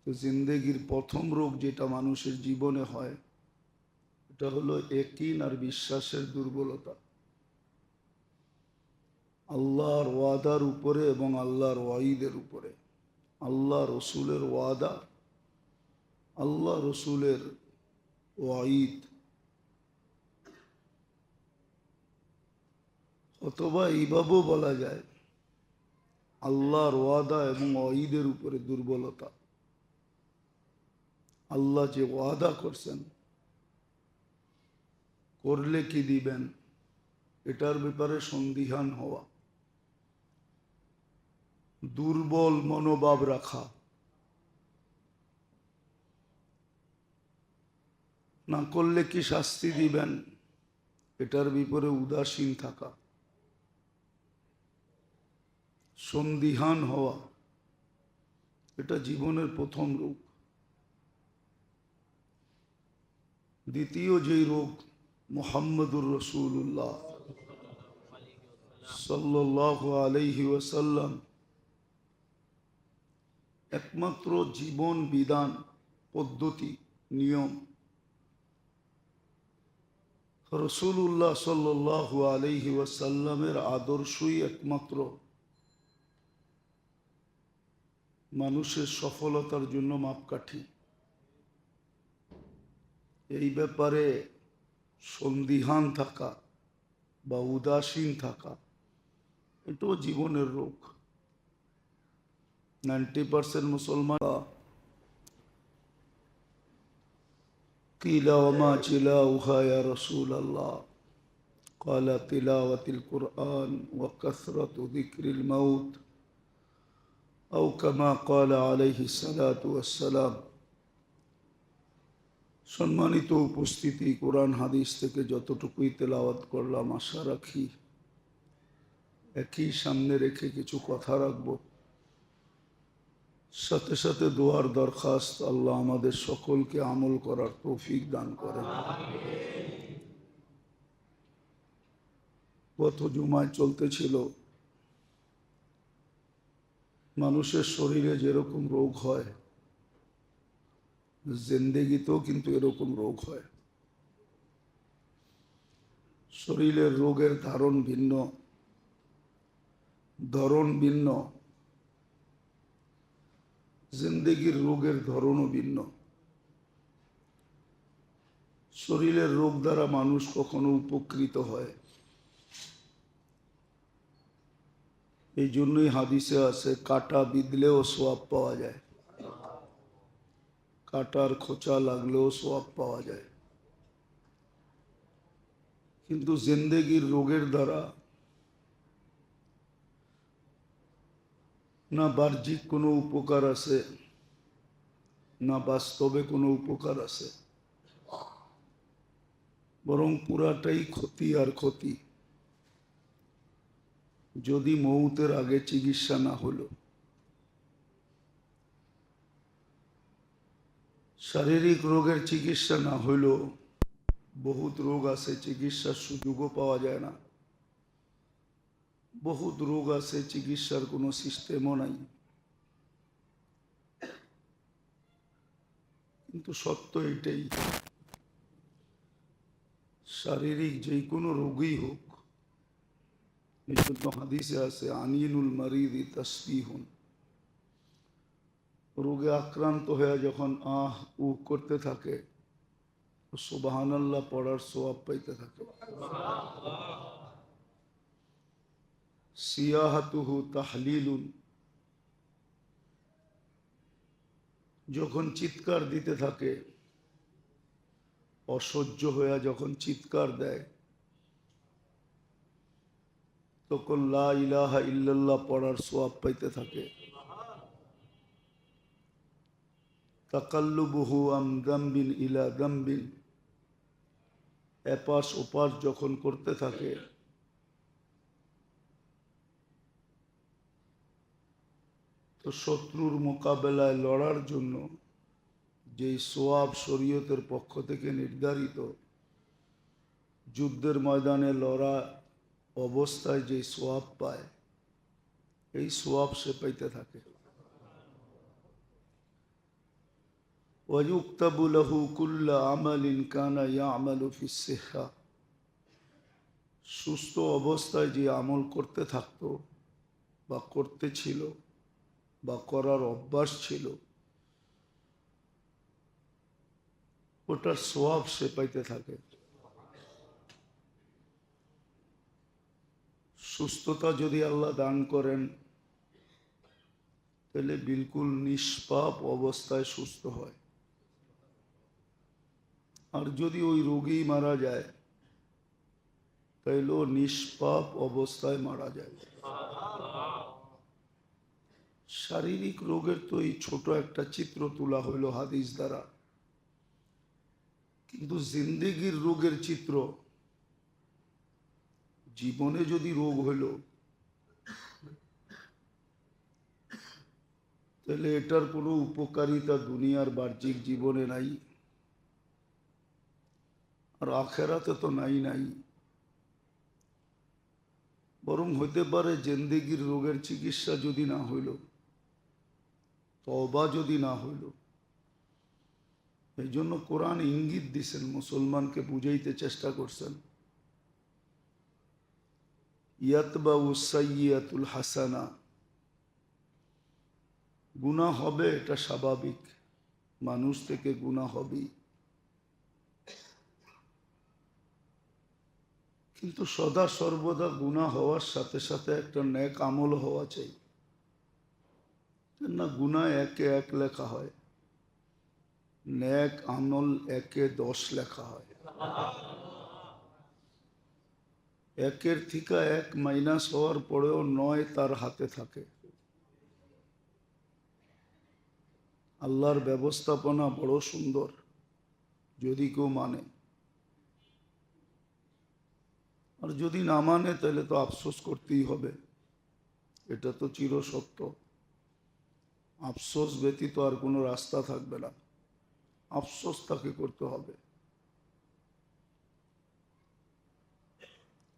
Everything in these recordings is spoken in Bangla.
তো জিন্দেগির প্রথম রোগ যেটা মানুষের জীবনে হয় এটা হলো ইয়াকিন আর বিশ্বাসের দুর্বলতা। আল্লাহর ওয়াদার উপরে এবং আল্লাহর ওয়াইদের উপরে, আল্লাহ রসুলের ওয়াদা, আল্লাহ রসুলের ওয়াইদ, অথবা এইভাবেও বলা যায় আল্লাহর ওয়াদা এবং ওয়াইদের উপরে দুর্বলতা। আল্লাহ যে ওয়াদা করছেন, করলে কি দিবেন, এটার ব্যাপারে সন্দিহান হওয়া, দুর্বল মনোভাব রাখা, না করলে কি শাস্তি দিবেন, এটার ব্যাপারে উদাসীন থাকা, সন্দিহান হওয়া, এটা জীবনের প্রথম রোগ। দ্বিতীয় যেই রোগ, মুহাম্মদুর রাসূলুল্লাহ সাল্লাল্লাহু আলাইহি ওয়াসাল্লাম একমাত্র জীবন বিধান, পদ্ধতি, নিয়ম, রাসূলুল্লাহ সাল্লাল্লাহু আলাইহি ওয়াসাল্লামের আদর্শই একমাত্র মানুষের সফলতার জন্য মাপকাঠি। এই ব্যাপারে সন্দিহান থাকা বা উদাসীন থাকা, এটাও জীবনের রোগ। 90% মুসলমান কিলা ওমা চিলাউহা ইয়া রাসূলাল্লাহ ক্বালা তিলাওয়াতুল কুরআন ওয়া কাসরাতু যিকরিল মাউত আও কামা ক্বালা আলাইহিস সালাতু ওয়াস সালাম। সম্মানিত উপস্থিতি, কোরআন হাদিস থেকে যতটুকুই তেলাওয়াত করলাম, আশা রাখি একই সামনে রেখে কিছু কথা রাখব, সাথে সাথে দোয়ার দরখাস্ত, আল্লাহ আমাদের সকলকে আমল করার তৌফিক দান করেন। গত জুমায় চলতেছিল মানুষের শরীরে যেরকম রোগ হয়, জিন্দেগিতেও কিন্তু এরকম রোগ হয়। শরীরের রোগের ধরন ভিন্ন, জিন্দেগির রোগের ধরনও ভিন্ন। শরীরের রোগ দ্বারা মানুষ কখনো উপকৃত হয়, এই জন্যই হাদিসে আছে কাটা বিঁধলেও সোয়াব পাওয়া যায়, কাটার খোঁচা লাগলেও সোয়াব পাওয়া যায়। কিন্তু জিন্দেগির রোগের দ্বারা না বাহ্যিক কোনো উপকার আছে, না বাস্তবে কোনো উপকার আছে, বরং পুরাটাই ক্ষতি আর ক্ষতি। যদি মৌতের আগে চিকিৎসা না হলো, শারীরিক রোগের চিকিৎসা না হইল, বহুত রোগ আছে চিকিৎসার সুযোগও পাওয়া যায় না, বহুত রোগ আছে চিকিৎসার কোনো সিস্টেমও নাই। কিন্তু সত্য এটাই, শারীরিক যে কোনো রোগই হোক, এই জন্য হাদিসে আছে আনিনুল মারিদি তাসবিহুন, রোগে আক্রান্ত হয়ে যখন আহ উ করতে থাকে, সুবহানাল্লাহ পড়ার সওয়াব পাইতে থাকে। সিয়াহাতুহু তাহলিলুন, যখন চিৎকার দিতে থাকে, অসহ্য হয়ে যখন চিৎকার দেয়, তখন লা ইলাহা ইল্লাল্লাহ পড়ার সওয়াব পাইতে থাকে। তাকাল্লুবুহু আম যামবিন ইলা যামবিন, এপাশ ওপাশ যখন করতে থাকে, তো শত্রুর মোকাবেলায় লড়ার জন্য যেই সোয়াব শরীয়তের পক্ষ থেকে নির্ধারিত, যুদ্ধের ময়দানে লড়া অবস্থায় যেই সোয়াব পায়, এই সোয়াব সে পাইতে থাকে। ويكتب له كل عمل كان يعمل في الصحة সুস্থ অবস্থায় যে আমল করতে থাকতো বা করতে ছিল বা করার অভ্যাস ছিল ওটার সওয়াব সে পাইতে থাকে। সুস্থতা যদি আল্লাহ দান করেন তাহলে বিলকুল নিষ্পাপ অবস্থায় সুস্থ হয়, আর যদি ওই রোগী মারা যায় তাইলেও নিষ্পাপ অবস্থায় মারা যায়। শারীরিক রোগের তো এই ছোট একটা চিত্র তোলা হইল হাদিস দ্বারা, কিন্তু জিন্দেগির রোগের চিত্র, জীবনে যদি রোগ হইল তাহলে এটার কোনো উপকারিতা দুনিয়ার বাহ্যিক জীবনে নাই, আর আখেরাতে তো নাই নাই। বরং হইতে পারে জিন্দেগির রোগের চিকিৎসা যদি না হইল, তওবা যদি না হইল, এই জন্য কোরআন ইঙ্গিত দিছেন, মুসলমানকে বুঝাইতে চেষ্টা করছেন, ইয়াতবাউ সাইয়্যাতুল হাসানা, গুনাহ হবে এটা স্বাভাবিক, মানুষ থেকে গুনাহ হবেই, কিন্তু সদা সর্বদা গুনাহ হওয়ার সাথে সাথে একটা নেক আমল হওয়া চাই না। গুনাহ একে এক লেখা হয়, নেক আমল একে 10 লেখা হয়। একের থেকে এক মাইনাস হওয়ার পরেও 9 তার হাতে থাকে। আল্লাহর ব্যবস্থাপনা বড় সুন্দর যদি কেউ মানে, আর যদি না মানে তাহলে তো আফসোস করতেই হবে, এটা তো চিরসত্য। আফসোস ব্যতীত আর কোনো রাস্তা থাকবে না, আফসোস তাকে করতে হবে।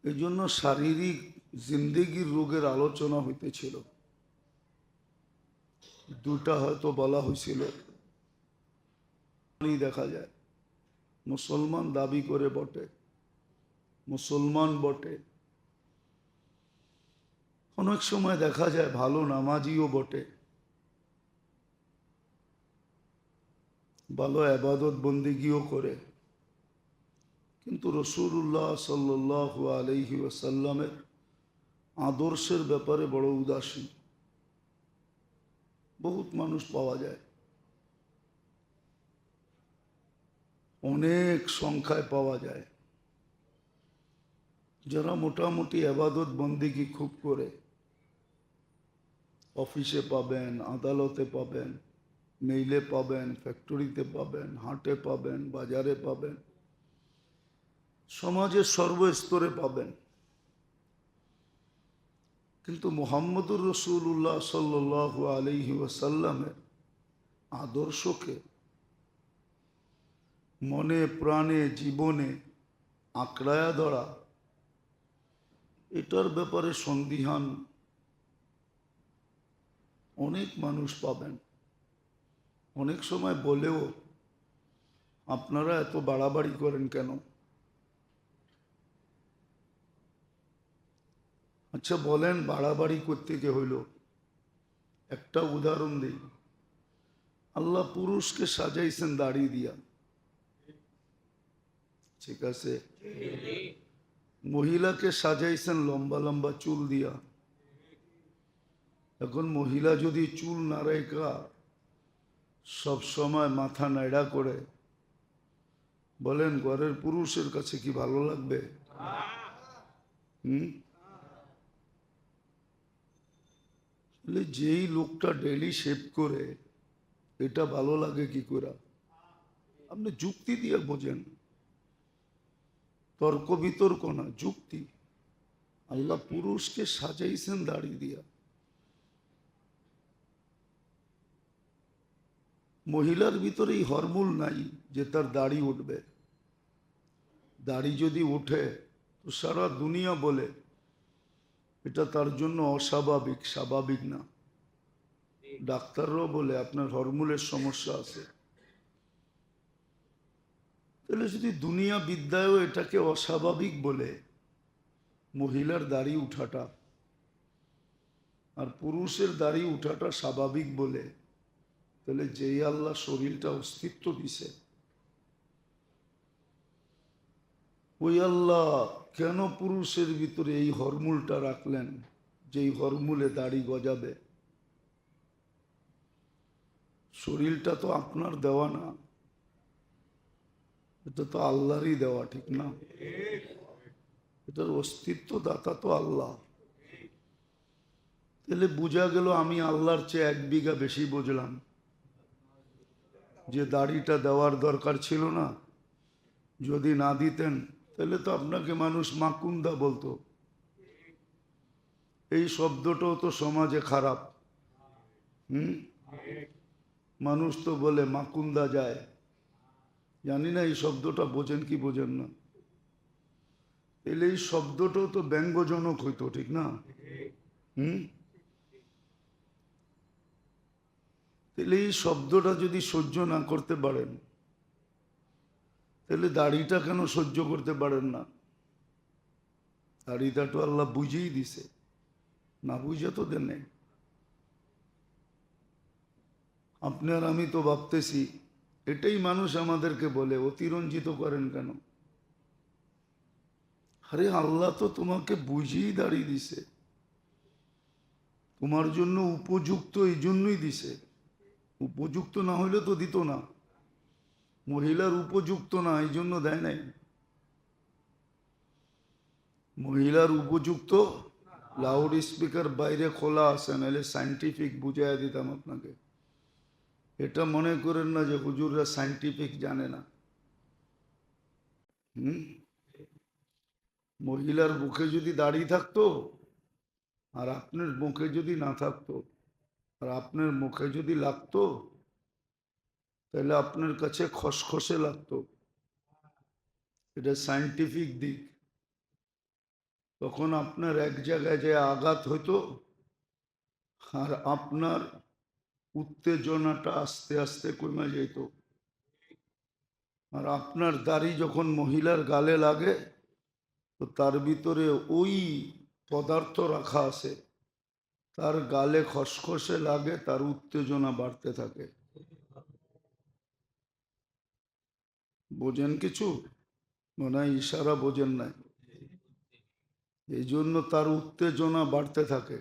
এই জন্য শারীরিক জিন্দেগির রোগের আলোচনা হইতেছিল, দুটা হয়তো বলা হয়েছিল। দেখা যায় মুসলমান দাবি করে বটে, মুসলমান বটে, অনেক সময় দেখা যায় ভালো নামাজিও বটে, ভালো ইবাদত বন্দেগীও করে, কিন্তু রাসূলুল্লাহ সাল্লাল্লাহু আলাইহি ওয়াসাল্লামের আদর্শের ব্যাপারে বড় উদাসীন বহুত মানুষ পাওয়া যায়, অনেক সংখ্যায় পাওয়া যায়, যারা মোটামুটি ইবাদত বন্দেগী খুব করে। অফিসে পাবেন, আদালতে পাবেন, মেইলে পাবেন, ফ্যাক্টরিতে পাবেন, হাটে পাবেন, বাজারে পাবেন, সমাজের সর্বস্তরে পাবেন, কিন্তু মুহাম্মদুর রাসূলুল্লাহ সাল্লাল্লাহু আলাইহি ওয়াসাল্লামের আদর্শকে মনে প্রাণে জীবনে আঁকড়ায়া ধরা, এটার ব্যাপারে সন্দিহান অনেক মানুষ পাবেন। অনেক সময় বলেও আপনারা এত বাড়াবাড়ি করেন কেন? আচ্ছা বলেন, বাড়াবাড়ি করতে কে হইল? একটা উদাহরণ দিই। আল্লাহ পুরুষকে সাজাইছেন দাড়ি দিয়া, ঠিক আছে, মহিলাকে সাজাইছেন লম্বা লম্বা চুল দিয়া। এখন মহিলা যদি চুল না রেখা সব সময় মাথা নাড়া করে, বলেন ঘরের পুরুষের কাছে কি ভালো লাগবে? যেই লোকটা ডেইলি শেভ করে, এটা ভালো লাগে কি করে? আপনি যুক্তি দিয়ে বোঝেন, তর্ক বিতর্ক না, যুক্তি। আল্লাহ পুরুষকে সাজাইছেন দাড়ি দিয়া, মহিলার ভিতরে এই হরমোন নাই যে তার দাড়ি উঠবে। দাড়ি যদি উঠে তো সারা দুনিয়া বলে এটা তার জন্য অস্বাভাবিক, স্বাভাবিক না। ডাক্তাররাও বলে আপনার হরমোনের সমস্যা আছে। তাহলে যদি দুনিয়া বিদ্যায়ও এটাকে অস্বাভাবিক বলে, মহিলার দাড়ি উঠাটা আর পুরুষের দাড়ি উঠাটা স্বাভাবিক বলে, তাহলে যেই আল্লাহ শরীরটা অস্তিত্ব দিছে, ওই আল্লাহ কেন পুরুষের ভিতরে এই হরমুলটা রাখলেন, যেই হরমুলে দাড়ি গজাবে? শরীরটা তো আপনার দেওয়া না, এটা তো আল্লাহরই দেওয়া, ঠিক না? এটার অস্তিত্ব দাতা তো আল্লাহ। তাহলে বোঝা গেল আমি আল্লাহর চেয়ে 1 বিঘা বেশি বুঝলাম যে দাড়িটা দেওয়ার দরকার ছিল না। যদি না দিতেন তাহলে তো আপনাকে মানুষ মাকুন্দা বলতো। এই শব্দটাও তো সমাজে খারাপ। মানুষ তো বলে মাকুন্দা যায়। জানি না এই শব্দটা বোঝেন কি বোঝেন না। তাহলে এই শব্দটাও তো ব্যঙ্গজনক হইতো, ঠিক না? তাহলে এই শব্দটা যদি সহ্য না করতে পারেন, তাহলে দাড়িটা কেন সহ্য করতে পারেন না? দাড়িটা তো আল্লাহ বুঝেই দিছে, না বুঝে তো দেন। আপনি আর আমি তো ভাবতেছি, এটাই মানুষ আমাদেরকে বলে অতিরঞ্জিত করেন কেন? আরে আল্লাহ তো তোমাকে বুঝেই দাঁড়িয়ে দিছে, তোমার জন্য উপযুক্ত, এই জন্যই দিছে। উপযুক্ত না হইলে তো দিত না। মহিলার উপযুক্ত না, এই জন্য দেয় নাই। মহিলার উপযুক্ত লাউড স্পিকার বাইরে খোলা আছে, নাহলে সাইন্টিফিক বুঝাইয়া দিতাম আপনাকে। এটা মনে করেন না যে হুজুররা সাইন্টিফিক জানে না। মহিলার মুখে যদি দাড়ি থাকতো আর আপনার মুখে যদি না থাকতো, আর আপনার মুখে যদি লাগতো, তাহলে আপনার কাছে খসখসে লাগতো। এটা সাইন্টিফিক দিক। তখন আপনার এক জায়গায় যে আঘাত হইতো, আর আপনার উত্তেজনাটা আস্তে আস্তে কমে যেত। আর আপনার দাড়ি যখন মহিলার গালে লাগে, তো তার ভিতরে ওই পদার্থ রাখা আছে, তার গালে খসখসে লাগে, তার উত্তেজনা বাড়তে থাকে। বোঝেন কিছু? মনে হয় ইশারা বোঝেন নাই। এই জন্য তার উত্তেজনা বাড়তে থাকে।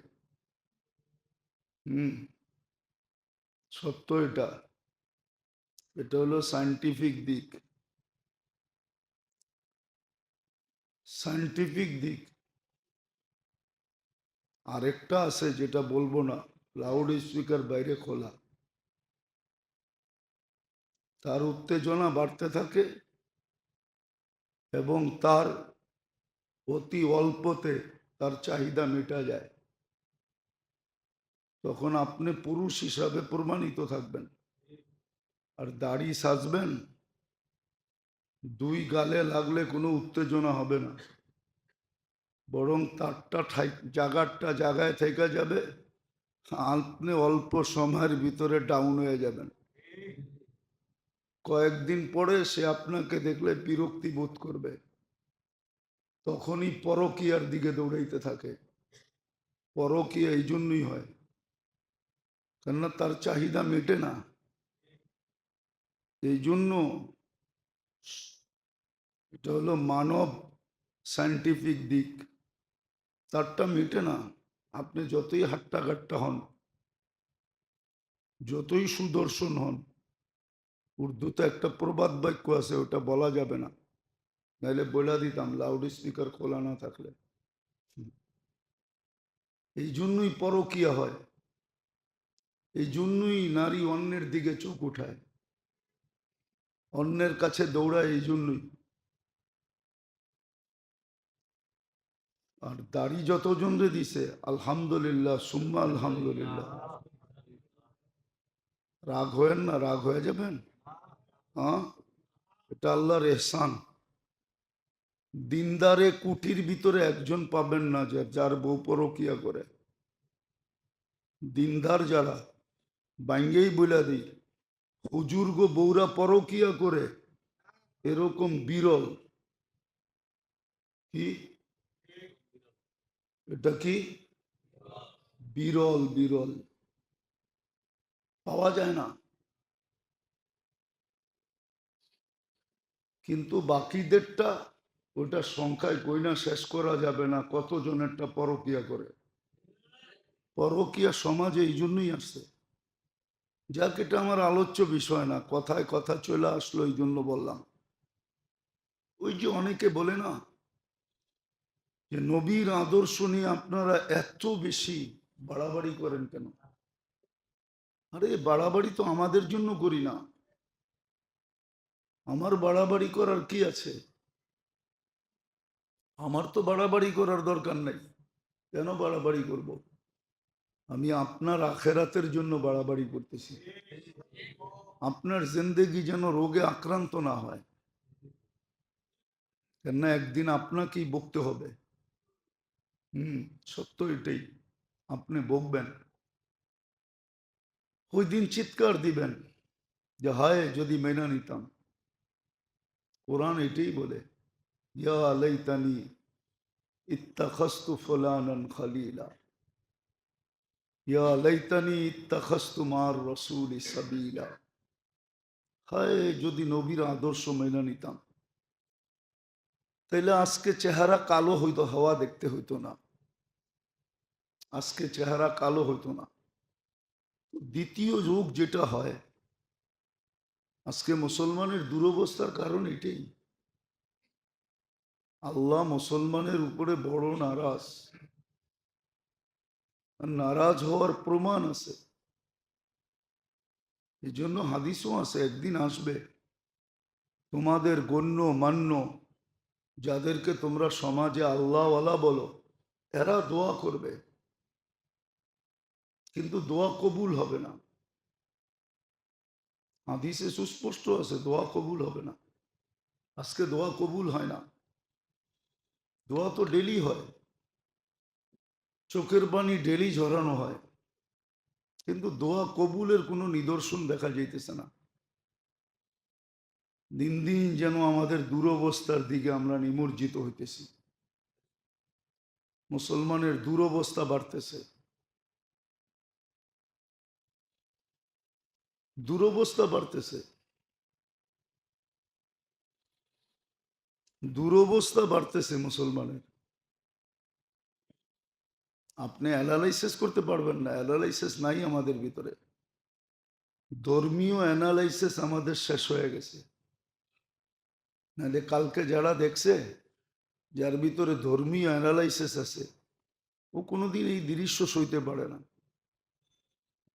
সত্য এটা। এটা হলো সায়েন্টিফিক দিক। সায়েন্টিফিক দিক। আরেকটা আছে যেটা বলবো না, লাউড স্পিকার বাইরে খোলা, তার উত্তেজনা বাড়তে থাকে এবং তার অতি অল্পতে তার চাহিদা মেটা যায়। তখন আপনি পুরুষ হিসাবে প্রমাণিত থাকবেন। আর দাড়ি সাজবেন, 2 গালে লাগলে কোনো উত্তেজনা হবে না, বরং তারটা জায়গাটা জায়গায় থেকে যাবে। আপনি অল্প সময়ের ভিতরে ডাউন হয়ে যাবেন। কয়েকদিন পরে সে আপনাকে দেখলে বিরক্তি বোধ করবে, তখনই পরকীয়ার দিকে দৌড়াইতে থাকে। পরকীয়া এই জন্যই হয়, কেননা তার চাহিদা মেটে না। এই জন্য এটা হলো মানব সায়েন্টিফিক দিক। তারটা মেটে না। আপনি যতই হাট্টাঘাট্টা হন, যতই সুদর্শন হন, উর্দুতে একটা প্রবাদ বাক্য আছে, ওটা বলা যাবে না, নাহলে বলে দিতাম লাউড স্পিকার খোলা না থাকলে। এই জন্যই পরকীয়া হয়, এই জন্যই নারী অন্যের দিকে চোখ উঠায়, অন্যের কাছে দৌড়ায়, এই জন্যই। আর দাড়ি যতজন রে দিছে, আলহামদুলিল্লাহ সুম্মা আলহামদুলিল্লাহ। রাগ হয়েন না, রাগ হয়ে যাবেন। হ্যাঁ, এটা আল্লাহর এহসান। দিনদারে কুটির ভিতরে একজন পাবেন না যার বউ পরকিয়া করে। দিনদার যারা, বাইঙ্গেই বইলা দিই, হুজুর গো বউরা পরকিয়া করে, এরকম বিরল। কি এটা? কি বিরল? বিরল পাওয়া যায় না। কিন্তু বাকিদেরটা ওটা সংখ্যায় গয়না শেষ করা যাবে না, কতজনেরটা পরকিয়া করে। পরকিয়া সমাজে এই জন্যই আসছে। যাক, এটা আমার আলোচ্য বিষয় না, কথায় কথা চলে আসলো, এই জন্য বললাম। ওই যে অনেকে বলে না যে নবীর আদর্শ নিয়ে আপনারা এত বেশি বাড়াবাড়ি করেন কেন? আরে বাড়াবাড়ি তো আমাদের জন্য করি না। আমার বাড়াবাড়ি করার কি আছে? আমার তো বাড়াবাড়ি করার দরকার নেই। কেন বাড়াবাড়ি করব? আমি আপনার আখেরাতের জন্য বাড়াবাড়ি করতেছি। আপনার জিন্দেগি যেন রোগে আক্রান্ত না হয়, কেননা একদিন আপনাকেই বকতে হবে। সত্য এটাই। আপনি বকবেন, ওই দিন চিৎকার দিবেন যে হায় যদি মেনে নিতাম। কোরআন এটাই বলে, ইয়া লাইতানি ইত্তাখাযতু ফুলানান খলিলা, ইয়া লাইতানি ইত্তাখাযতু মার রাসূলি সাবিলা। হায় যদি নবীর আদর্শ মেনে নিতাম, তাইলে আজকে চেহারা কালো হইতো, হাওয়া দেখতে হইতো না। আজকে চেহারা কালো হইতো না। দ্বিতীয় যুগ যেটা হয়, আজকে মুসলমানের দুরবস্থার কারণ এটাই। আল্লাহ মুসলমানের উপরে বড় নারাজ, আর নারাজ হওয়ার প্রমাণ আছে। এই জন্য হাদিসও আছে, একদিন আসবে তোমাদের গণ্য মান্য যাদেরকে তোমরা সমাজে আল্লাহওয়ালা বলো, এরা দোয়া করবে, কিন্তু দোয়া কবুল হবে না। হাদিসে সুস্পষ্ট আছে, দোয়া কবুল হবে না। আজকে দোয়া কবুল হয় না। দোয়া তো ডেলি হয়, চোখের পানি ডেলি ঝরানো হয়, কিন্তু দোয়া কবুলের কোনো নিদর্শন দেখা যাইতেছে না। দিন দিন যেন আমাদের দুরবস্থার দিকে আমরা নিমজ্জিত হইতেছি। মুসলমানের দুরবস্থা বাড়তেছে, দুরবস্থা বাড়তেছে, দুরবস্থা বাড়তেছে মুসলমানের। আপনি অ্যানালাইসিস করতে পারবেন না, অ্যানালাইসিস নাই আমাদের ভিতরে। ধর্মীয় অ্যানালাইসিস আমাদের শেষ হয়ে গেছে। নাহলে কালকে যারা দেখছে, যার ভিতরে ধর্মীয় অ্যানালাইসিস আছে, ও কোনোদিন এই দৃশ্য সইতে পারে না।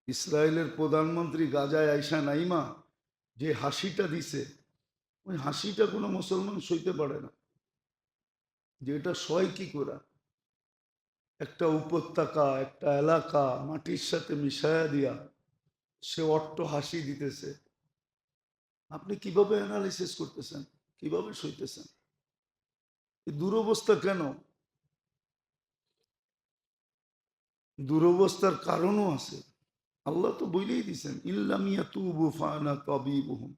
ইসরায়েলের প্রধানমন্ত্রী গাজায় আইসা নাইমা যে হাসিটা দিছে, ওই হাসিটা কোনো মুসলমান সইতে পারে না। যে এটা সয় কি করে? একটা উপত্যকা, একটা এলাকা মাটির সাথে মিশায়া দিয়া সে অট্ট হাসি দিতেছে। আপনি কিভাবে অ্যানালিসিস করতেছেন? কিভাবে সইতেছেন? এই দুরবস্থা কেন? দুরবস্থার কারণও আছে। আল্লাহ তো বলেই দিছেন, ইল্লাম ইয়াতুবু ফাআনা তাবিবুহুম।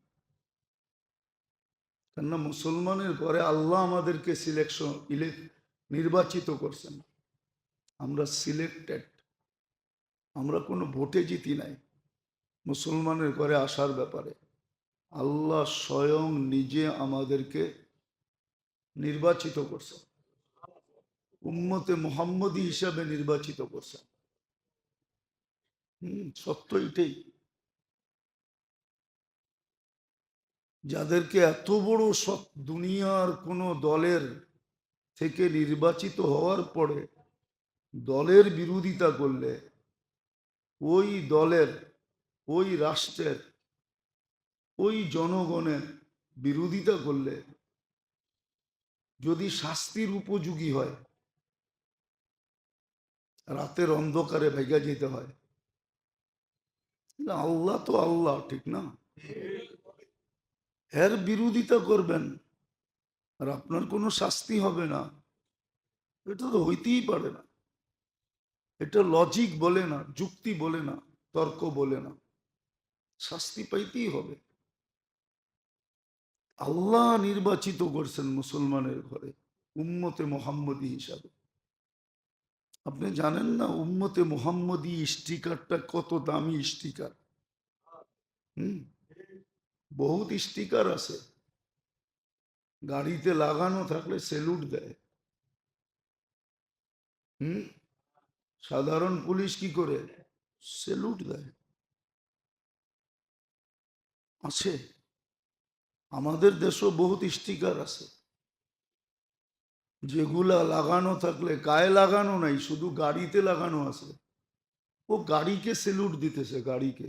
কেননা মুসলমানের ঘরে আল্লাহ আমাদেরকে নির্বাচিত করছেন। আমরা সিলেক্টেড, আমরা কোনো ভোটে জিতি নাই মুসলমানের ঘরে আসার ব্যাপারে। আল্লাহ স্বয়ং নিজে আমাদেরকে নির্বাচিত করছেন, উম্মতে মুহাম্মদী হিসাবে নির্বাচিত করছেন। সত্য এটাই। যাদেরকে এত বড় দুনিয়ার কোনো দলের থেকে নির্বাচিত হওয়ার পরে দলের বিরোধিতা করলে, ওই দলের, ওই রাষ্ট্রের, ওই জনগণের বিরোধিতা করলে যদি শাস্তির উপযোগী হয়, রাতের অন্ধকারে ভাইগা যেতে হয়। আল্লাহ তো আল্লাহ, ঠিক না? এর বিরোধিতা করবেন আর আপনার কোনো শাস্তি হবে না, এটা তো হইতেই পারে না। এটা লজিক বলে না, যুক্তি বলে না, তর্ক বলে না। শাস্তি পাইতেই হবে। আল্লাহ নির্বাচিত করছেন মুসলমানের ঘরে উম্মতে মোহাম্মদী হিসাবে। আপনি জানেন না উম্মতে মোহাম্মদী স্টিকারটা কত দামি স্টিকার? হুম, বহুত স্টিকার আছে, গাড়িতে লাগানো থাকলে সেলুট দেয়। হুম, সাধারণ পুলিশ কি করে? সেলুট দেয়। আছে, আমাদের দেশও বহুত স্টিকার আছে যেগুলা লাগানো থাকলে, গায়ে লাগানো নাই, শুধু গাড়িতে লাগানো আছে। ও গাড়িকে সেলুট দিতেছে, গাড়িকে।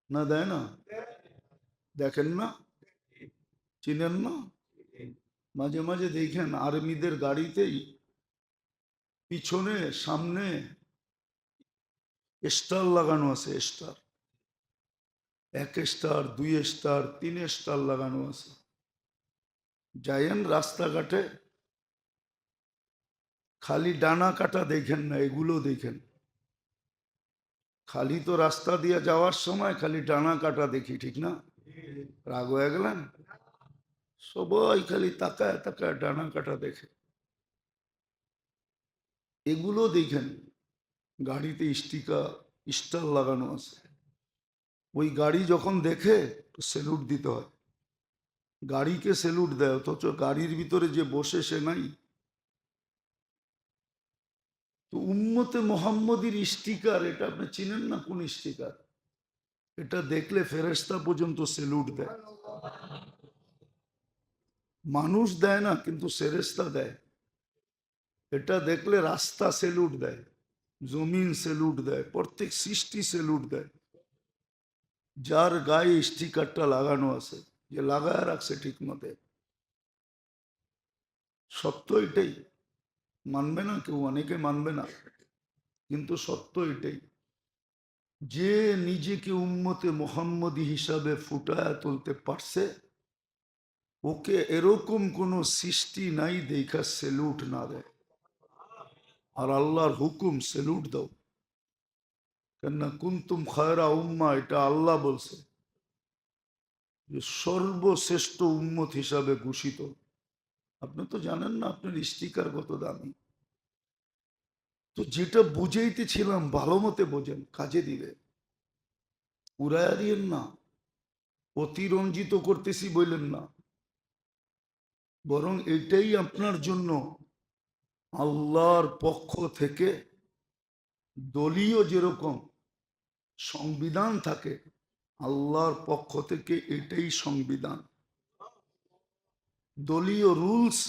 না দেয় না? দেখেন না? চিনেন না? মাঝে মাঝে দেখেন আর্মিদের গাড়িতেই পিছনে সামনে স্টার লাগানো আছে, স্টার। 1 স্টার, 2 স্টার, 3 স্টার লাগানো আছে। যাইয়েন রাস্তাঘাটে, খালি ডানা কাটা দেখেন না, এগুলো দেখেন। খালি তো রাস্তা দিয়ে যাওয়ার সময় খালি ডানা কাটা দেখি, ঠিক না? রাগ হয়ে গেলেন? সবাই খালি তাকায় তাকায় ডানা কাটা দেখে। এগুলো দেখেন, গাড়িতে স্টার লাগানো আছে। ওই গাড়ি যখন দেখে সেলুট দিতে হয়, গাড়িকে সেলুট দেয়, অথচ গাড়ির ভিতরে যে বসে সে নাই। তো উম্মতে মোহাম্মদীর স্টিকার, এটা আপনি চিনেন না কোন স্টিকার? এটা দেখলে ফেরেশতা পর্যন্ত সেলুট দেয়। মানুষ দেয় না, কিন্তু ফেরেশতা দেয়। এটা দেখলে রাস্তা সেলুট দেয়, জমিন সেলুট দেয়, প্রত্যেক সৃষ্টি সেলুট দেয়। যার গায়ে স্টিকারটা লাগানো আছে, যে লাগায় রাখছে ঠিক মতে। সত্য এটাই, মানবে না কেউ, অনেকে মানবে না, কিন্তু সত্য এটাই। যে নিজেকে উম্মতে মোহাম্মদী হিসাবে ফুটায় তুলতে পারছে, ওকে এরকম কোন সৃষ্টি নাই দেখা সেলুট না দেয়। আর আল্লাহর হুকুম সেলুট দাও, কেননা কুনতুম খায়রা উম্মা, এটা আল্লাহ বলছে যে সর্বশ্রেষ্ঠ উম্মত হিসাবে ঘোষিত। আপনি তো জানেন না আপনার স্টিকার কত দামি। তো যেটা বুঝাইতেছিলাম ভালো মতে বোঝেন, কাজে দিবে। উড়াইয়া দিয়েন না, অতিরঞ্জিত করতেছি বললেন না, বরং এটাই আপনার জন্য আল্লাহর পক্ষ থেকে দলীয় যেরকম সংবিধান থাকে, আল্লাহর পক্ষ থেকে এটাই সংবিধান। দলীয় রুলস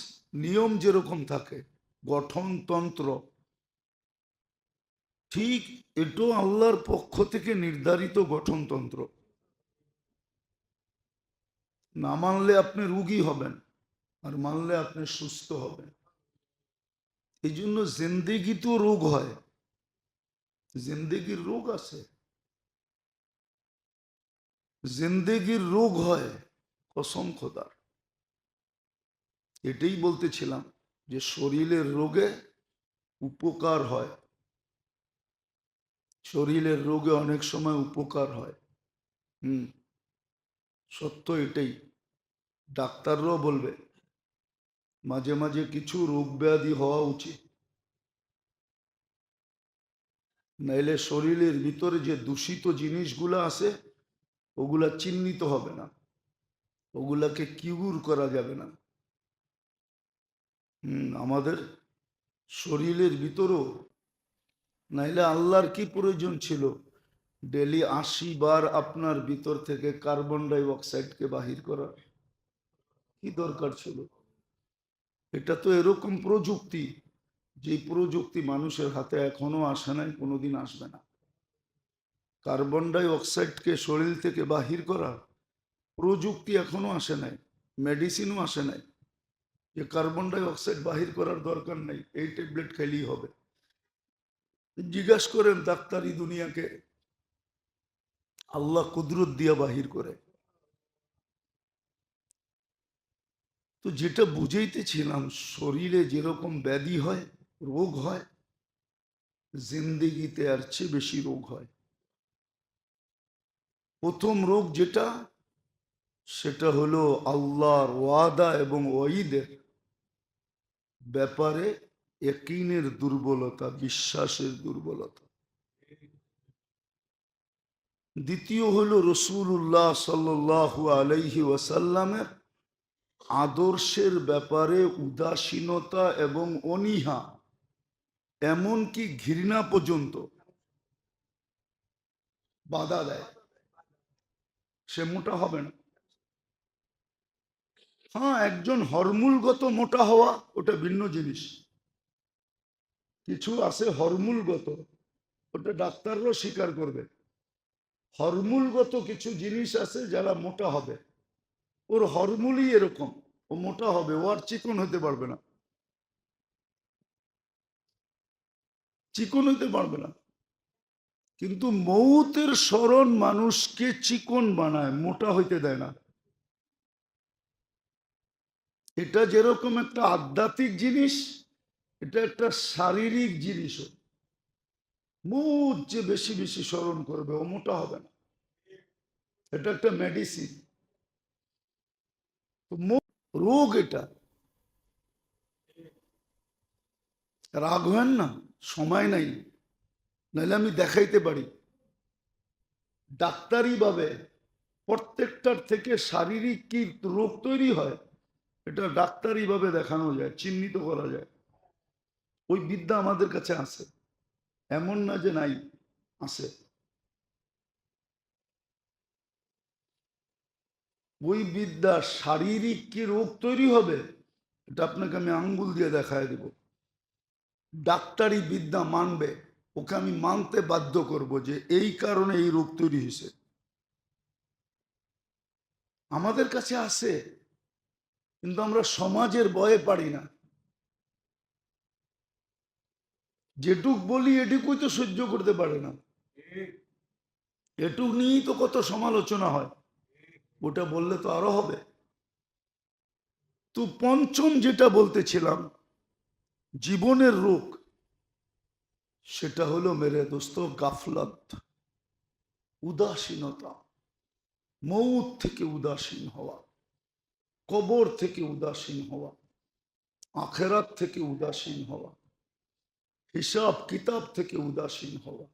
নিয়ম যেরকম থাকে, গঠনতন্ত্র, ঠিক এটাও আল্লাহর পক্ষ থেকে নির্ধারিত গঠনতন্ত্র। না মানলে আপনি রোগী হবেন, আর মানলে আপনি সুস্থ হবেন। এই জন্য জিন্দেগিতেও রোগ হয়, জিন্দেগির রোগ আছে, জিন্দেগির রোগ হয়, কসম খোদার। এটাই বলতেছিলাম যে শরীরের রোগে উপকার হয়, শরীরের রোগে অনেক সময় উপকার হয়। হুম, সত্য এটাই। ডাক্তাররাও বলবে মাঝে মাঝে কিছু রোগ ব্যাধি হওয়া উচিত, নাইলে শরীরের ভিতরে যে দূষিত জিনিসগুলো আছে ওগুলা চিহ্নিত হবে না, ওগুলাকে কিউর করা যাবে না। আমাদের শরীরের ভিতরেও, নাইলে আল্লাহর কি প্রয়োজন ছিল ডেলি 80 বার আপনার ভিতর থেকে কার্বন ডাই অক্সাইডকে বাহির করার? কি দরকার ছিল? এটা তো এরকম প্রযুক্তি, যে প্রযুক্তি মানুষের হাতে এখনো আসে নাই, কোনোদিন আসবে না। কার্বন ডাই অক্সাইডকে শরীর থেকে বাহির করা প্রযুক্তি এখনো আসে নাই, মেডিসিনও আসে নাই যে কার্বন ডাই অক্সাইড বাহির করার দরকার নেই, এই ট্যাবলেট খেলেই হবে। জিজ্ঞাসা করেন ডাক্তারি দুনিয়াকে, আল্লাহ কুদরত দিয়া বাহির করে। তো যেটা বুঝাইতেছিলাম, শরীরে যেরকম ব্যাধি হয়, রোগ হয়, জিন্দেগিতে আর চেয়ে বেশি রোগ হয়। প্রথম রোগ যেটা, সেটা হলো আল্লাহর ওয়াদা এবং ওয়াইদের ব্যাপারে ইয়াকিনের দুর্বলতা, বিশ্বাসের দুর্বলতা। দ্বিতীয় হলো রাসূলুল্লাহ সাল্লাল্লাহু আলাইহি ওয়াসাল্লামের আদর্শের ব্যাপারে উদাসীনতা এবং অনীহা, এমনকি ঘৃণা পর্যন্ত বাধা দেয়। সে মোটা হবে না। হ্যাঁ, একজন হরমুলগত মোটা হওয়া ওটা ভিন্ন জিনিস। কিছু আছে হরমুলগত, ওটা ডাক্তাররাও স্বীকার করবে। হরমুলগত কিছু জিনিস আছে যারা মোটা হবে, ওর হরমুলই এরকম, ও মোটা হবে, ও আর চিকন হতে পারবে না, চিকন হতে পারবে না। কিন্তু মৌতের স্মরণ মানুষকে চিকন বানায়, মোটা হইতে দেয় না। এটা যেরকম একটা আধ্যাত্মিক জিনিস, এটা একটা শারীরিক জিনিসও। মৌত যে বেশি বেশি স্মরণ করবে ও মোটা হবে না, এটা একটা মেডিসিন। তো রোগ এটা। রাগ হেন না, সময় নাই, নাহলে আমি দেখাইতে পারি। ডাক্তারি ভাবে প্রত্যেকটার থেকে শারীরিক কি রোগ তৈরি হয়, এটা ডাক্তারি ভাবে দেখানো যায়, চিহ্নিত করা যায়। ওই বিদ্যা আমাদের কাছে আছে, এমন না যে নাই, আছে। ওই বিদ্যা শারীরিক কি রোগ তৈরি হবে, এটা আপনাকে আমি আঙ্গুল দিয়ে দেখায় দেব। ডাক্তারি বিদ্যা মানবে, ওকে আমি মানতে বাধ্য করব যে এই কারণে এই রোগ তৈরি হয়েছে। আমাদের কাছে আছে, কিন্তু আমরা সমাজের ভয়ে পারি না। যেটুক বলি এটুকুই তো সহ্য করতে পারে না, এটুক নিয়েই তো কত সমালোচনা হয়, ওটা বললে তো আরো হবে। তো পঞ্চম যেটা বলতেছিলাম জীবনের রোগ, সেটা হলো মেরে দোস্ত গাফলত, উদাসীনতা। মৌত থেকে উদাসীন হওয়া, কবর থেকে উদাসীন হওয়া, আখেরাত থেকে উদাসীন হওয়া, হিসাব কিতাব থেকে উদাসীন হওয়া।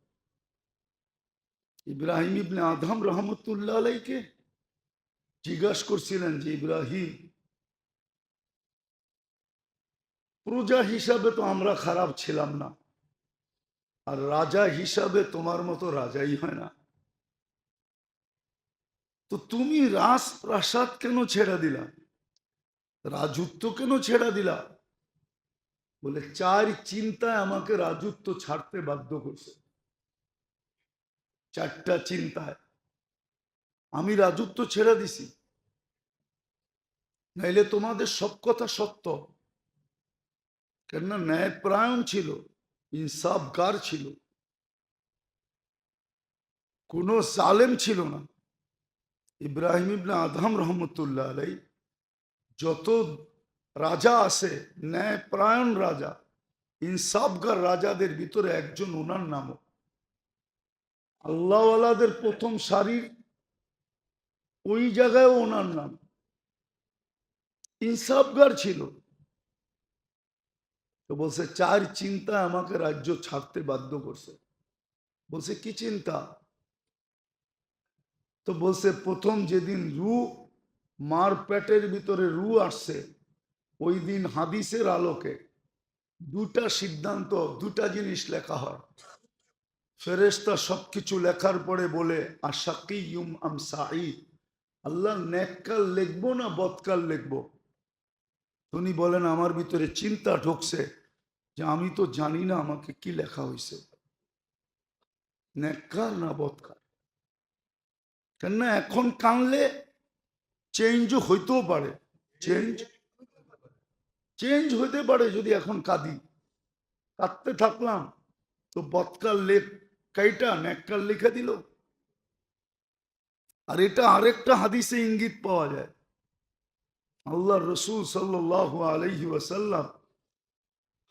ইব্রাহিম ইবনে আদম রহমতুল্লাহ আলাইকে জিজ্ঞাসা করছিলেন যে ইব্রাহিম, প্রজা হিসাবে তো আমরা খারাপ ছিলাম না, আর রাজা হিসাবে তোমার মতো রাজাই হয় না, তো তুমি রাজপ্রাসাদ কেন ছেড়ে দিলা, রাজত্ব কেন ছেড়ে দিলা? বলে চার চিন্তায় আমাকে রাজত্ব ছাড়তে বাধ্য করছে। চারটা চিন্তায় আমি রাজত্ব ছেড়ে দিছি, নাইলে তোমাদের সব কথা সত্য। কেননা ন্যায়পরায়ণ ছিল, ইনসাফগার ছিল, কোন জালেম ছিল না। ইব্রাহিম ইবনে আদম রহমতুল্লাহ আলাই যত রাজা আছে, ন্যায়পরায়ণ রাজা, ইনসাফগার রাজাদের ভিতরে একজন ওনার নামও। আল্লাহওয়ালাদের প্রথম সারির ওই জায়গায় ওনার নাম, ইনসাফগার ছিল। তো বলছে চার চিন্তা আমাকে রাজ্য ছাড়তে বাধ্য করছে। বলছে কি চিন্তা? তো বলছে প্রথম যেদিন মার পেটের ভিতরে আসছে, ওই দিন হাদিসের আলোকে দুটা সিদ্ধান্ত, দুটা জিনিস লেখা হয়। ফেরেশতা সবকিছু লেখার পরে বলে আশাকিয়ুম আম সাঈদ, আল্লাহ নেককাল লিখবো না বদকাল লিখবো? উনি বলেন আমার ভিতরে চিন্তা ঢুকছে যে আমি তো জানি না আমাকে কি লেখা হয়েছে, নেককার না বদকার। কেননা এখন কানলে চেঞ্জও হইতেও পারে, চেঞ্জ হইতে পারে। যদি এখন কাঁদি, কাঁদতে থাকলাম, তো বদকাল লেখ কাইটা নেককাল লিখে দিল। আর এটা আরেকটা হাদিসে ইঙ্গিত পাওয়া যায়, আল্লাহ রসুল সাল্লাল্লাহু আলাইহি ওয়াসাল্লাম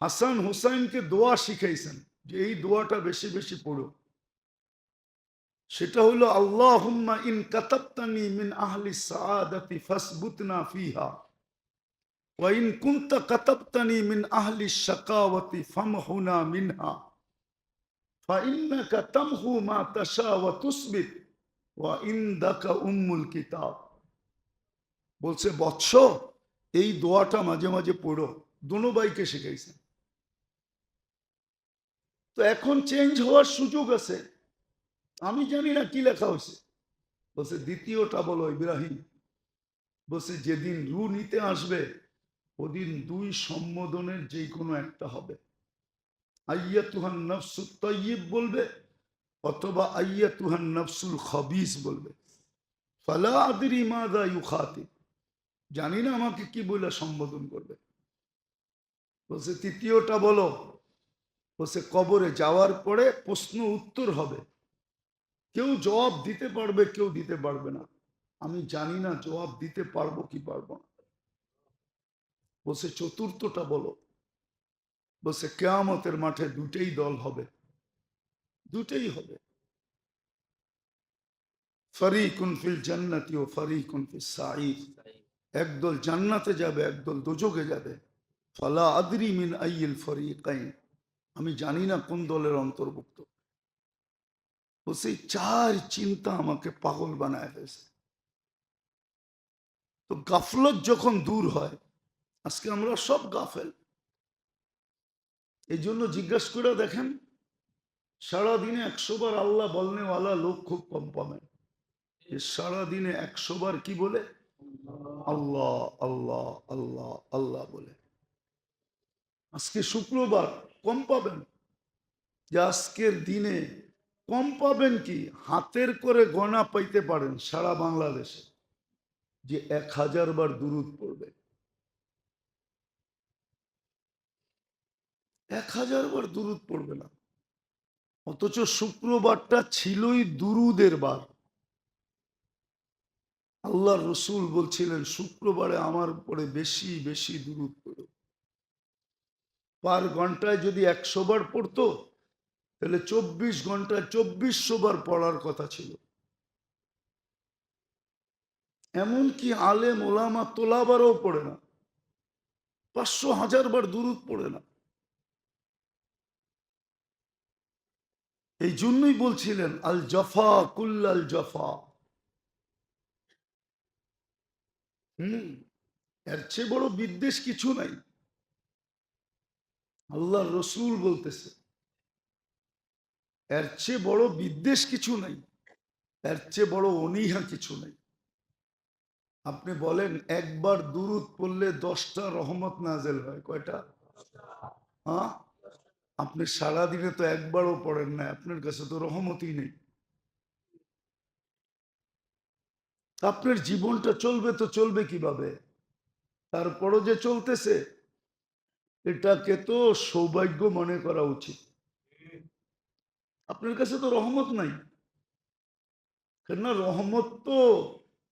হাসান হুসাইনকে দোয়া শিখাইছেন যে এই দোয়াটা বেশি বেশি পড়ো। সেটা হলো আল্লাহুম্মা ইন কাতাবতানি মিন আহলি সাআদাতি ফাসবুতনা ফিহা ওয়া ইন কুনতা কাতাবতানি মিন আহলি শাকাওয়াতি ফামহুনা মিনহা ফাইন্নাকা তামহু মা তাশা ওয়া তুসবিত ওয়া ইনদাকা উম্মুল কিতাব। বলছে বৎস, এই দোয়াটা মাঝে মাঝে পড়ো। দোনো ভাইকে শিখাইছেন। তো এখন চেঞ্জ হওয়ার সুযোগ আছে। আমি জানি না কি লেখা হয়েছে। বলছে দ্বিতীয়টা বলো ইব্রাহিম। বলছে যেদিন রু নিতে আসবে ওদিন দুই সম্বোধনের যে কোনো একটা হবে। আইয়াতুহান নফসুত তাইয়্যিব বলবে অথবা আইয়াতুহান নফসুল খবিস বলবে। ফালা আদরি মাযা ইউখাতিব, জানি না আমাকে কি বলে সম্বোধন করবে। বলছে তৃতীয়টা বলো। বলছে কবরে যাওয়ার পরে প্রশ্ন উত্তর হবে, কেউ জবাব দিতে পারবে, কেউ দিতে পারবে না। আমি জানি না জবাব দিতে পারবো কি পারবো না। বলছে চতুর্থটা বলো। বলছে কিয়ামতের মাঠে দুটেই দল হবে, দুটেই হবে। ফারিকুন ফিল জান্নাতি ও ফারিকুন ফিস সাঈর, একদল জান্নাতে যাবে, একদল দোজখে যাবে। ফালা আদরি মিন আইয়িল ফারিকাইন, আমি জানি না কোন দলের অন্তর্ভুক্ত। বলছে চার চিন্তা আমাকে পাগল বানায় ফেলছে। তো গাফলত যখন দূর হয়, আজকে আমরা সব গাফেল। এই জন্য জিজ্ঞাসা করে দেখেন, সারাদিনে 100 বার আল্লাহ বলনেওয়ালা লোক খুব কম পাবেন। সারাদিনে 100 বার কি বলে? আল্লাহ আল্লাহ আল্লাহ আল্লাহ বলে। আজকে শুক্রবার, কম পাবেন। যে আজকের দিনে কম পাবেন কি হাতের করে গণা পাইতে পারেন সারা বাংলাদেশে যে 1000 বার দুরুদ পড়বে। 1000 বার দুরুদ পড়বে না। অথচ শুক্রবারটা ছিলই দুরুদের বার। আল্লাহ রসুল বলছিলেন শুক্রবারে আমার উপরে বেশি বেশি দুরুদ পড়ো। পার ঘন্টায় যদি 100 বার পড়তো তাহলে 24 ঘন্টায় 2400 বার পড়ার কথা ছিল। এমনকি আলেম ওলামা তোলাবারও পড়ে না, 500-1000 বার দুরুদ পড়ে না। এই জন্যই বলছিলেন আল জফা কুল্লাল জফা। এর চেয়ে বড় বিদ্বেষ কিছু নাই। আল্লাহ রসুল বলতেছে এর চেয়ে বড় বিদ্বেষ কিছু নাই, এর চেয়ে বড় অনীহা কিছু নাই। আপনি বলেন একবার দুরুদ পড়লে 10টা রহমত নাজেল হয়। কয়টা? হ্যাঁ, আপনি সারাদিনে তো একবারও পড়েন না, আপনার কাছে তো রহমতই নেই। আপনার জীবনটা চলবে তো চলবে কিভাবে? তারপরও যে চলতেছে এটাকে তো সৌভাগ্য মনে করা উচিত। আপনার কাছে তো রহমত নাই, কেননা রহমত তো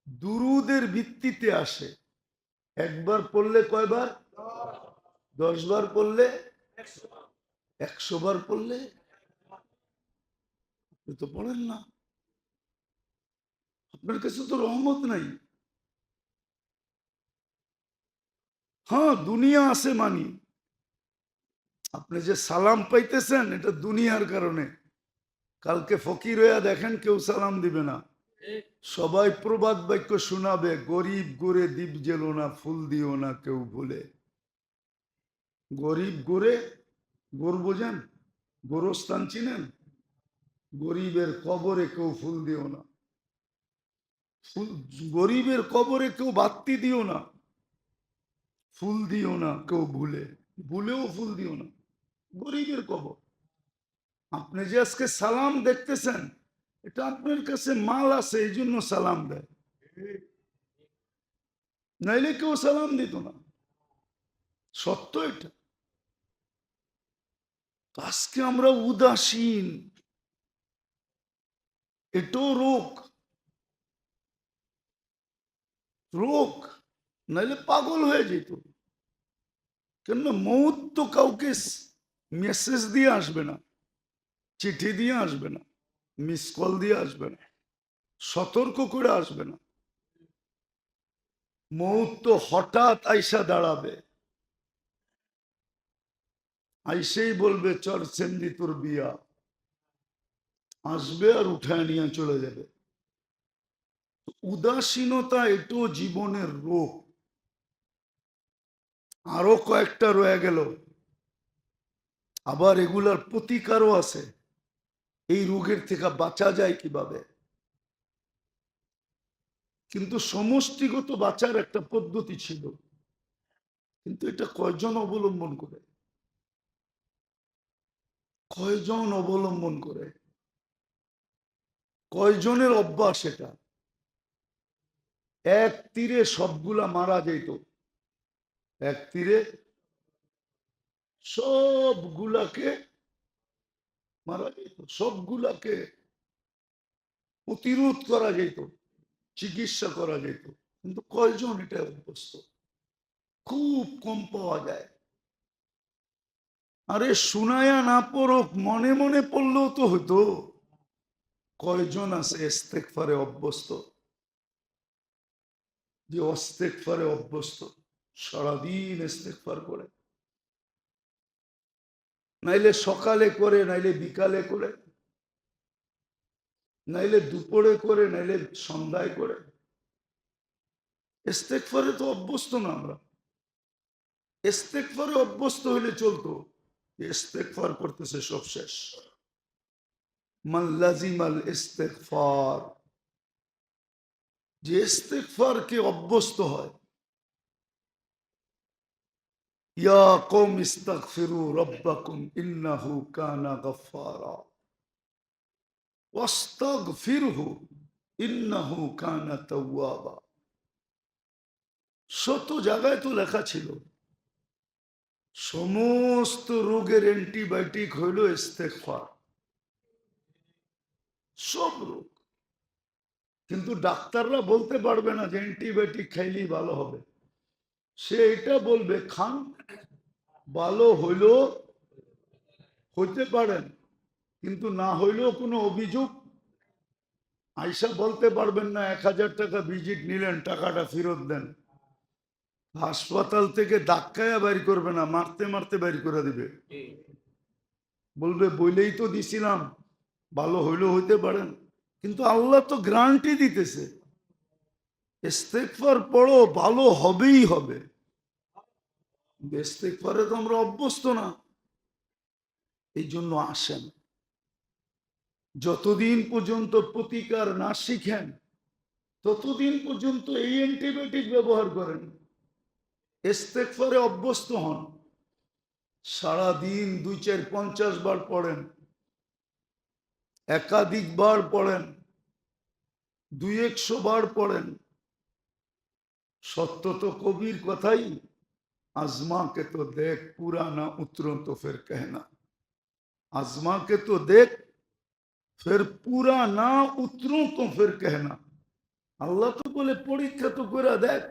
দুরুদের ভিত্তিতে আসে। একবার পড়লে কয়বার? 10 বার পড়লে 100 বার পড়লে। আপনি তো পড়েন না, আপনার কাছে তো রহমত নাই। হ্যাঁ, দুনিয়া আছে মানি। আপনি যে সালাম পাইতেছেন এটা দুনিয়ার কারণে। কালকে ফকির হইয়া দেখেন কেউ সালাম দিবে না, সবাই প্রবাদ বাক্য শোনাবে, গরিব গোরে দ্বীপ জেলো না, ফুল দিও না কেউ ভুলে। গরিব গোরে, গোর বোঝেন? গোরস্থান চিনেন? গরিবের কবরে কেউ ফুল দিও না, গরিবের কবরে কেউ বাত্তি দিও না, ফুল দিও না কেউ ভুলে, ভুলেও ফুল দিও না। গরিবের কবর। আপনি যে আজকে সালাম দেখতেছেন এটা আপনার কাছে মাল আছে এই জন্য সালাম দেয়, নাইলে কেউ সালাম দিত না। সত্য এটা। আজকে আমরা উদাসীন, এটাও রোগ, রোগ, নাইলে পাগল হয়ে যেত। কেন? মৌত তো কাউকে মেসেজ দিয়ে আসবে না, চিঠি দিয়ে আসবে না। মিস কল দিয়ে আসবে না, সতর্ক করে আসবে না। মৌত তো হঠাৎ আইসা দাঁড়াবে, আইসেই বলবে চল সেমনি তোর বিয়া, আসবে আর উঠায় নিয়ে চলে যাবে। উদাসীনতা এটাও জীবনের রোগ। আরো কয়েকটা রয়ে গেল, আবার এগুলার প্রতিকারও আছে। এই রোগের থেকে বাঁচা যায় কিভাবে? কিন্তু সমষ্টিগত বাঁচার একটা পদ্ধতি ছিল, কিন্তু এটা কয়জন অবলম্বন করে? কয়জন অবলম্বন করে? কয়জনের অভ্যাস এটা? এক তীরে সবগুলা মারা যেত, এক তীরে সবগুলাকে মারা যেত, সবগুলাকে প্রতিরোধ করা যেত, চিকিৎসা করা যেত। কিন্তু কয়জন এটা অভ্যস্ত? খুব কম পাওয়া যায়। আরে শুনায়া না পড়ুক, মনে মনে পড়লেও তো হতো। কয়জন আছে ইস্তেগফারে অভ্যস্ত, যে ইস্তেগফারে অভ্যস্ত, সারাদিন ইস্তেগফার করে, নাইলে সকালে করে, নাইলে বিকালে করে, নাইলে দুপুরে করে, নাইলে সন্ধ্যায় করে। ইস্তেগফারে তো অভ্যস্ত না আমরা। ইস্তেগফারে অভ্যস্ত হইলে চলতো, ইস্তেগফার করতেছে সব শেষ। মান লাজিমাল ইস্তেগফার, যে ইস্তেগফার কে অভ্যস্ত হয়, ইয়া কওম ইস্তাগফিরু রাব্বাকুম ইন্নাহু কানা গাফফারা ওয়াস্তাগফিরহু ইন্নাহু কানা তাওয়াবা। শত জায়গায় তো লেখা ছিল সমস্ত রোগের অ্যান্টিবায়োটিক হইল ইস্তেগফার, সব রোগ। কিন্তু ডাক্তাররা বলতে পারবে না যে অ্যান্টিবায়োটিক খাইলেই ভালো হবে। সে এটা বলবে খান, ভালো হইল হইতে পারেন, কিন্তু না হইলেও কোনো অভিযোগ আইসা বলতে পারবেন না 1000 টাকা ভিজিট নিলেন, টাকাটা ফেরত দেন। হাসপাতাল থেকে ধাক্কায়া বাইর করবে না, মারতে মারতে বাইর করে দিবে। বলবে বইলেই তো দিছিলাম, ভালো হইলেও হইতে পারেন। কিন্তু আল্লাহ তো গ্যারান্টি দিতেছে ইস্তেগফার পড়ো, ভালো হবেই হবে। ইস্তেগফারে তো আমরা অভ্যস্ত না। এই জন্য আসেন, যতদিন পর্যন্ত প্রতিকার না শিখেন ততদিন পর্যন্ত এই অ্যান্টিবায়োটিক ব্যবহার করেন। ইস্তেগফারে অভ্যস্ত হন, সারাদিন 2, 4, 50 বার পড়েন, একাধিকবার পড়েন, 200 বার পড়েন। সত্য তো কবির কথাই, আজমা কে তো দেখ পুরা না উতরো তো ফের कहना, আজমা কে তো দেখ ফের পুরা না উতরো তো ফের कहना। আল্লাহ তো বলে পরীক্ষা তো করে দেখ,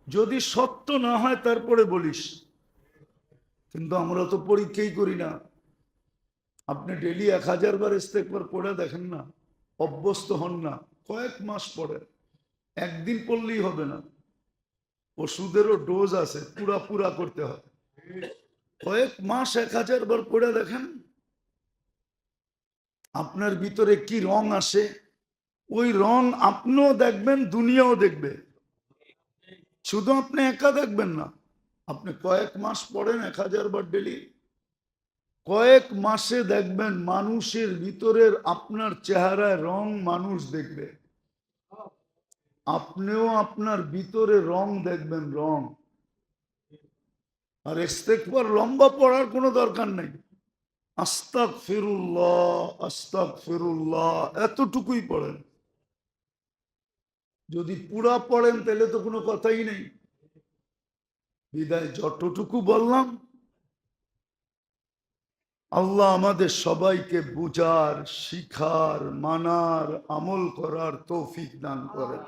যদি সত্য না হয় তারপরে বলিস। কিন্তু আমরা তো পরীক্ষাই করি না। আপনি ডেলি 1000 বার ইস্তেগফার পড়ে দেখেন না, অভ্যস্ত হন না, কয়েক মাস পড়ে, একদিন পড়লেই হবে না। ওষুধেরও ডোজ আছে, পুরা পুরা করতে হয়। কয়েক মাস 1000 বার পড়ে দেখেন আপনার ভিতরে কি রং আসে। ওই রং আপনিও দেখবেন, দুনিয়াও দেখবে। শুধু আপনি একা দেখবেন না, আপনি কয়েক মাস পড়েন 1000 বার ডেলি, কয়েক মাসে দেখবেন মানুষের ভিতরের আপনার চেহারায় রং মানুষ দেখবে, আপনিও আপনার ভিতরে রং দেখবেন, রং। আর ইস্তেগফার লম্বা পড়ার কোনো দরকার নেই। আস্তাগফিরুল্লাহ আস্তাগফিরুল্লাহ এতটুকুই পড়েন। যদি পুরা পড়েন তাহলে তো কোনো কথাই নেই। বিদায় যতটুকু বললাম, আল্লাহ আমাদের সবাইকে বুঝার, শিখার, মানার, আমল করার তৌফিক দান করেন।